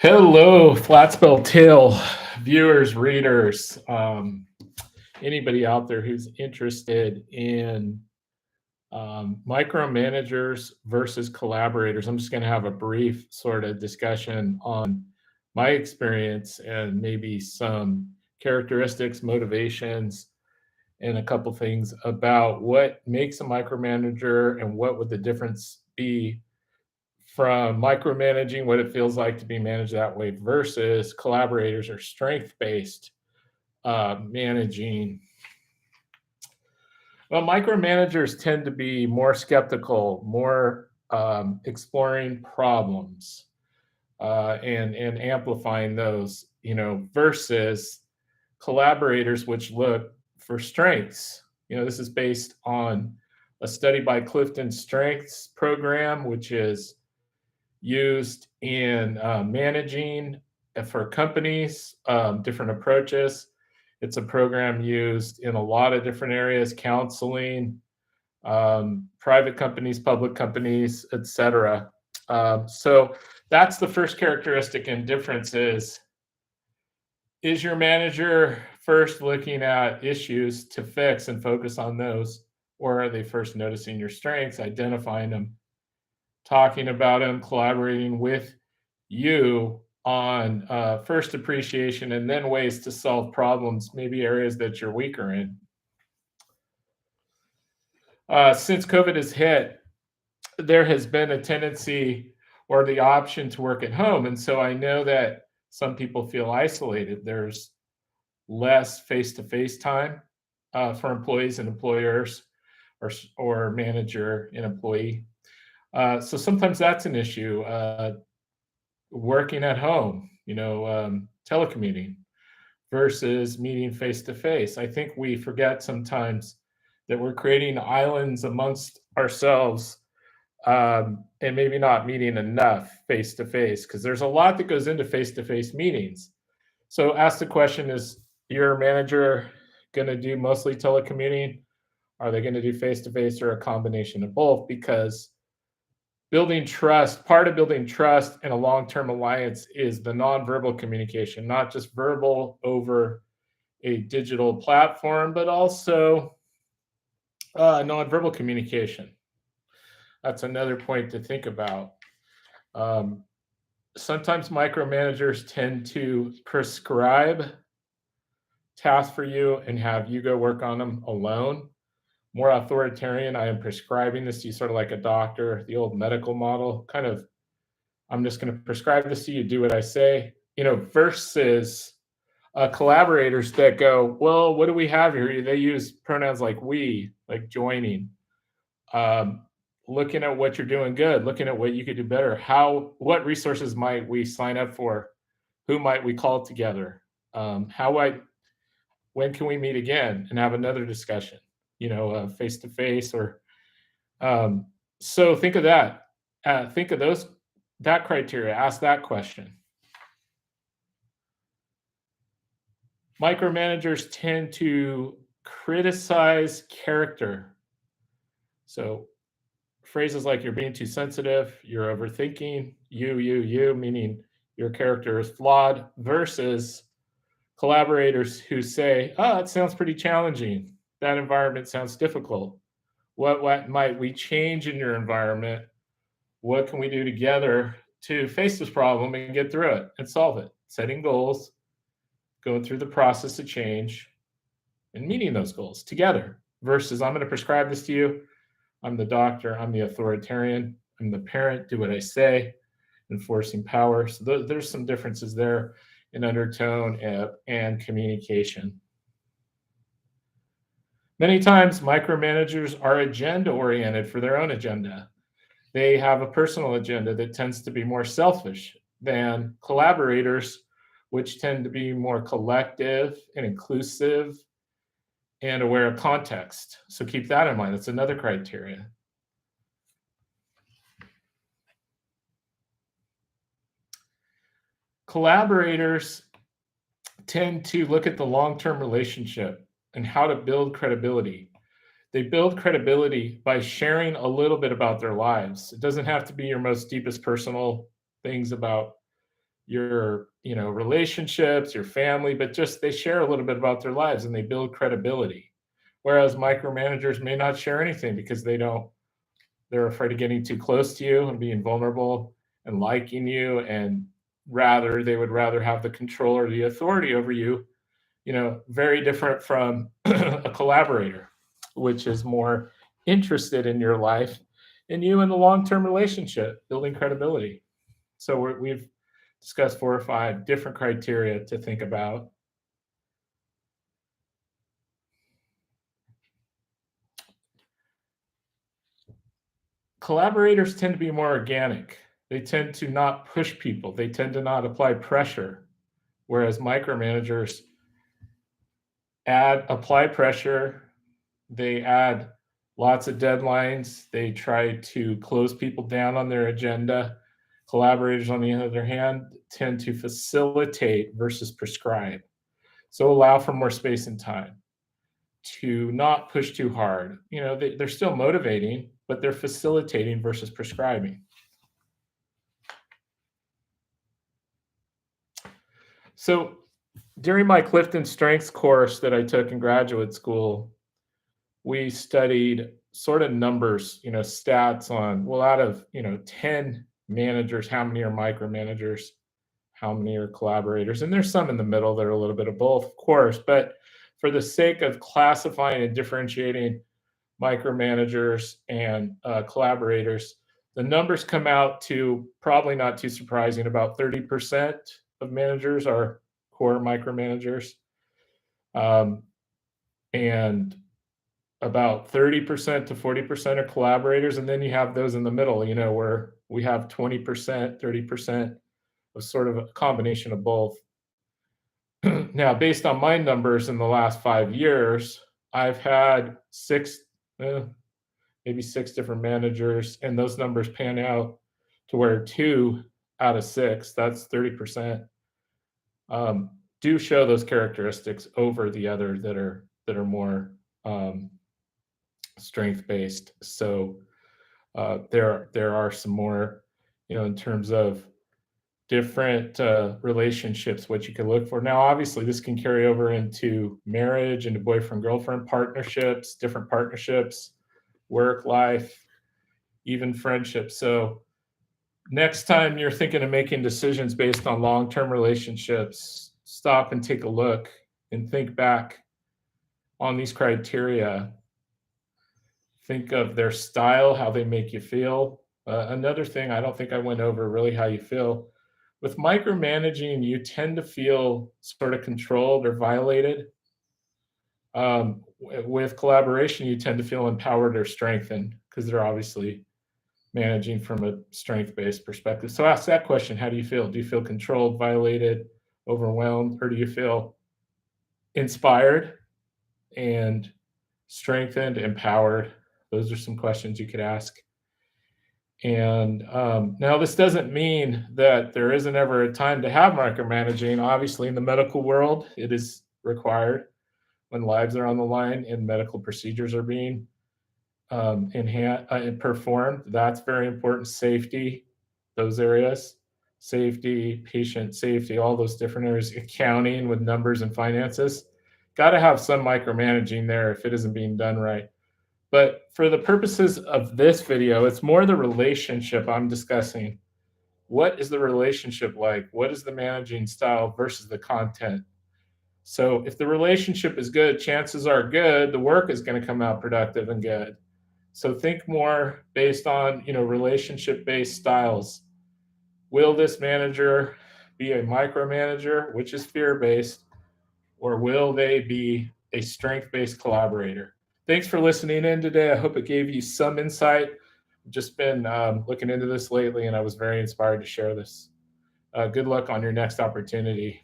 Hello, Flatspell Tail viewers, readers, anybody out there who's interested in micromanagers versus collaborators. I'm just going to have a brief sort of discussion on my experience and maybe some characteristics, motivations, and a couple things about what makes a micromanager and what would the difference be from micromanaging, what it feels like to be managed that way, versus collaborators or strength based managing. Well, micromanagers tend to be more skeptical, more exploring problems and amplifying those, versus collaborators, which look for strengths. This is based on a study by Clifton Strengths Program, which is used in managing for companies, different approaches. It's a program used in a lot of different areas, counseling, private companies, public companies, etc. So that's the first characteristic and difference is your manager first looking at issues to fix and focus on those, or are they first noticing your strengths, identifying them, talking about them, collaborating with you on first appreciation and then ways to solve problems, maybe areas that you're weaker in. Since COVID has hit, there has been a tendency or the option to work at home. And so I know that some people feel isolated. There's less face-to-face time for employees and employers or manager and employee. So sometimes that's an issue. Working at home, telecommuting versus meeting face to face. I think we forget sometimes that we're creating islands amongst ourselves and maybe not meeting enough face to face because there's a lot that goes into face to face meetings. So ask the question, is your manager going to do mostly telecommuting? Are they going to do face to face or a combination of both? Because building trust, part of building trust in a long-term alliance is the nonverbal communication, not just verbal over a digital platform, but also nonverbal communication. That's another point to think about. Sometimes micromanagers tend to prescribe tasks for you and have you go work on them alone. More authoritarian, I am prescribing this to you, sort of like a doctor, the old medical model, kind of, I'm just going to prescribe this to you, do what I say, versus collaborators that go, well, what do we have here? They use pronouns like we, like joining, looking at what you're doing good, looking at what you could do better. What resources might we sign up for? Who might we call together? When can we meet again and have another discussion? Face to face, or so think of that. Think of that criteria. Ask that question. Micromanagers tend to criticize character. So phrases like you're being too sensitive, you're overthinking, you, meaning your character is flawed, versus collaborators who say, oh, it sounds pretty challenging. That environment sounds difficult. What might we change in your environment? What can we do together to face this problem and get through it and solve it? Setting goals, going through the process of change, and meeting those goals together, versus I'm going to prescribe this to you. I'm the doctor. I'm the authoritarian. I'm the parent. Do what I say. Enforcing power. So there's some differences there in undertone and communication. Many times, micromanagers are agenda-oriented for their own agenda. They have a personal agenda that tends to be more selfish than collaborators, which tend to be more collective and inclusive and aware of context. So keep that in mind. That's another criteria. Collaborators tend to look at the long-term relationship and how to build credibility. They build credibility by sharing a little bit about their lives. It doesn't have to be your most deepest personal things about your relationships, your family, but just they share a little bit about their lives and they build credibility. Whereas micromanagers may not share anything because they're afraid of getting too close to you and being vulnerable and liking you, and they would rather have the control or the authority over you. Very different from a collaborator, which is more interested in your life and you in the long-term relationship, building credibility. So we've discussed 4 or 5 different criteria to think about. Collaborators tend to be more organic. They tend to not push people. They tend to not apply pressure. Whereas micromanagers apply pressure. They add lots of deadlines. They try to close people down on their agenda. Collaborators, on the other hand, tend to facilitate versus prescribe. So allow for more space and time to not push too hard. They're still motivating, but they're facilitating versus prescribing. So during my Clifton Strengths course that I took in graduate school, we studied sort of numbers, stats on, well, out of, 10 managers, how many are micromanagers, how many are collaborators? And there's some in the middle that are a little bit of both, of course, but for the sake of classifying and differentiating micromanagers and collaborators, the numbers come out to, probably not too surprising, about 30% of managers are core micromanagers. And about 30% to 40% are collaborators. And then you have those in the middle, where we have 20%, 30% of sort of a combination of both. Now, based on my numbers in the last 5 years, I've had maybe 6 different managers, and those numbers pan out to where 2 out of 6, that's 30%, do show those characteristics over the other that are more strength based. So there are some more, in terms of different relationships, what you can look for. Now, obviously, this can carry over into marriage, into boyfriend girlfriend partnerships, different partnerships, work life, even friendships. So next time you're thinking of making decisions based on long-term relationships, stop and take a look and think back on these criteria. Think of their style, how they make you feel. Another thing, I don't think I went over really how you feel. With micromanaging, you tend to feel sort of controlled or violated. With collaboration, you tend to feel empowered or strengthened because they're obviously managing from a strength-based perspective. So ask that question, how do you feel? Do you feel controlled, violated, overwhelmed, or do you feel inspired and strengthened, empowered? Those are some questions you could ask. And now this doesn't mean that there isn't ever a time to have micromanaging. Obviously, in the medical world, it is required when lives are on the line and medical procedures are being performed. That's very important. Safety, those areas, safety, patient safety, all those different areas, accounting with numbers and finances. Got to have some micromanaging there if it isn't being done right. But for the purposes of this video, it's more the relationship I'm discussing. What is the relationship like? What is the managing style versus the content? So if the relationship is good, chances are good, the work is going to come out productive and good. So think more based on, relationship-based styles. Will this manager be a micromanager, which is fear-based, or will they be a strength-based collaborator? Thanks for listening in today. I hope it gave you some insight. I've just been looking into this lately, and I was very inspired to share this. Good luck on your next opportunity.